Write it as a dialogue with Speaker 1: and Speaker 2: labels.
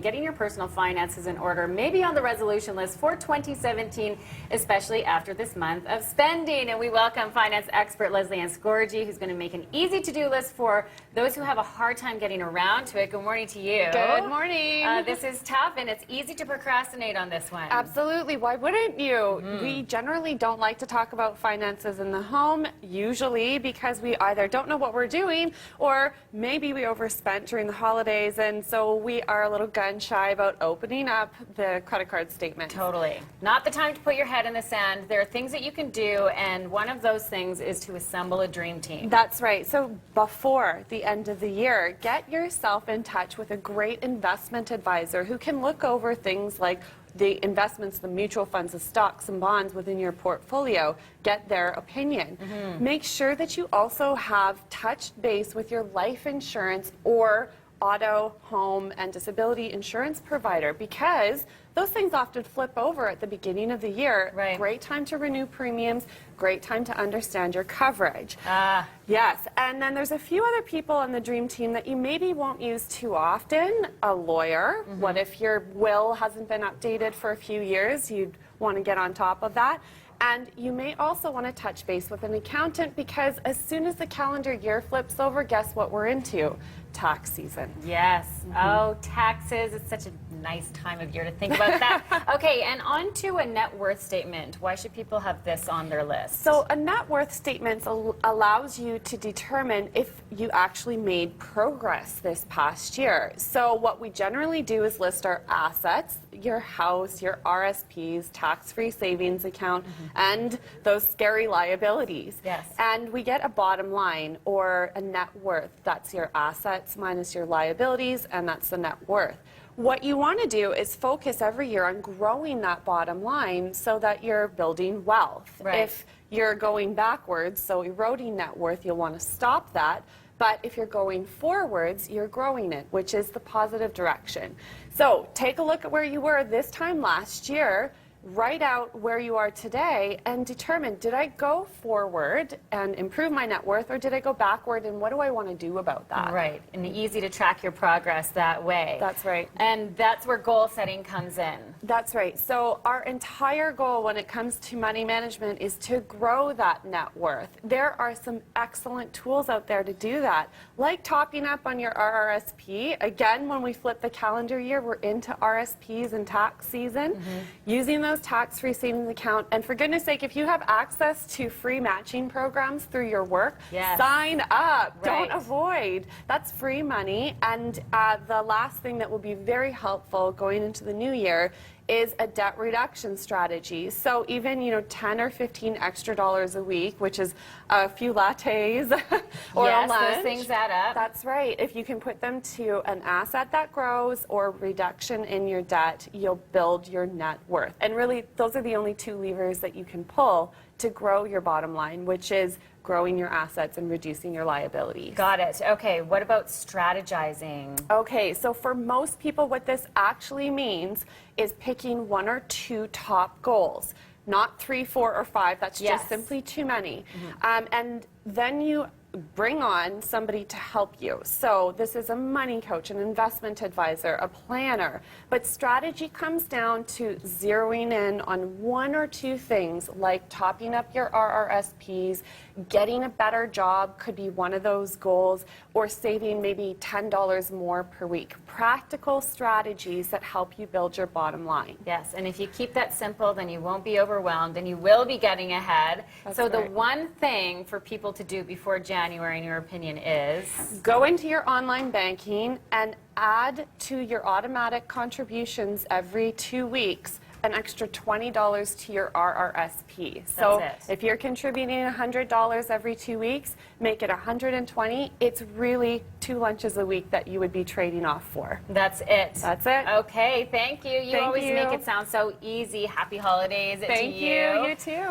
Speaker 1: Getting your personal finances in order, maybe on the resolution list for 2017, especially after this month of spending. And we welcome finance expert Lesley-Anne Scorgie, who's going to make an easy to-do list for those who have a hard time getting around to it. Good morning to you.
Speaker 2: Good morning.
Speaker 1: This is tough, and it's easy to procrastinate on this one.
Speaker 2: Absolutely. Why wouldn't you? We generally don't like to talk about finances in the home, usually because we either don't know what we're doing or maybe we overspent during the holidays, and so we are a little gun shy about opening up the credit card statement.
Speaker 1: Totally. Not the time to put your head in the sand. There are things that you can do, and one of those things is to assemble a dream team.
Speaker 2: That's right. So before the end of the year, get yourself in touch with a great investment advisor who can look over things like the investments, the mutual funds, the stocks and bonds within your portfolio, get their opinion. Make sure that you also have touched base with your life insurance or auto, home, and disability insurance provider, because those things often flip over at the beginning of the year.
Speaker 1: Right.
Speaker 2: Great time to renew premiums, great time to understand your coverage.
Speaker 1: Yes.
Speaker 2: And then there's a few other people on the dream team that you maybe won't use too often. A lawyer. What if your will hasn't been updated for a few years? You'd want to get on top of that. And you may also want to touch base with an accountant, because as soon as the calendar year flips over, guess what we're into? Tax season.
Speaker 1: Yes. Oh, taxes. It's such a nice time of year to think about that. Okay, and on to a net worth statement. Why should people have this on their list?
Speaker 2: So a net worth statement allows you to determine if you actually made progress this past year. So what we generally do is list our assets, your house, your RSPs, tax-free savings account, and those scary liabilities.
Speaker 1: Yes.
Speaker 2: And we get a bottom line, or a net worth. That's your assets minus your liabilities, and that's the net worth. What you want to do is focus every year on growing that bottom line so that you're building wealth.
Speaker 1: Right.
Speaker 2: If you're going backwards, so eroding net worth, you'll want to stop that. But if you're going forwards, you're growing it, which is the positive direction. So take a look at where you were this time last year. Write out where you are today and determine, did I go forward and improve my net worth, or did I go backward, and what do I want to do about that?
Speaker 1: Right, and easy to track your progress that way.
Speaker 2: That's right.
Speaker 1: And that's where goal setting comes in.
Speaker 2: That's right. So our entire goal when it comes to money management is to grow that net worth. There are some excellent tools out there to do that, like topping up on your RRSP. Again, when we flip the calendar year, we're into RSPs and tax season. Using those tax-free savings account, and for goodness sake, if you have access to free matching programs through your work, sign up.
Speaker 1: Right.
Speaker 2: Don't avoid. That's free money. And the last thing that will be very helpful going into the new year is a debt reduction strategy. So even, 10 or 15 extra dollars a week, which is a few lattes or a lunch.
Speaker 1: Those things add up.
Speaker 2: That's right. If you can put them to an asset that grows or reduction in your debt, you'll build your net worth. And really, those are the only two levers that you can pull to grow your bottom line, which is growing your assets and reducing your liabilities.
Speaker 1: Got it. Okay, what about strategizing?
Speaker 2: Okay, so for most people, what this actually means is picking one or two top goals, not 3, 4, or 5. That's just simply too many. And then you bring on somebody to help you. So this is a money coach, an investment advisor, a planner. But strategy comes down to zeroing in on one or two things, like topping up your RRSPs, getting a better job could be one of those goals, or saving maybe $10 more per week. Practical strategies that help you build your bottom line.
Speaker 1: Yes, and if you keep that simple, then you won't be overwhelmed and you will be getting ahead.
Speaker 2: That's
Speaker 1: so
Speaker 2: right.
Speaker 1: The one thing for people to do before January, in your opinion, is?
Speaker 2: Go into your online banking and add to your automatic contributions every 2 weeks an extra $20 to your RRSP. So if you're contributing $100 every 2 weeks, make it $120. It's really 2 lunches a week that you would be trading off for.
Speaker 1: That's it.
Speaker 2: That's it.
Speaker 1: Okay, thank you. You
Speaker 2: Thank
Speaker 1: always
Speaker 2: you.
Speaker 1: make it sound so easy. Happy holidays to you.
Speaker 2: Thank you. You too.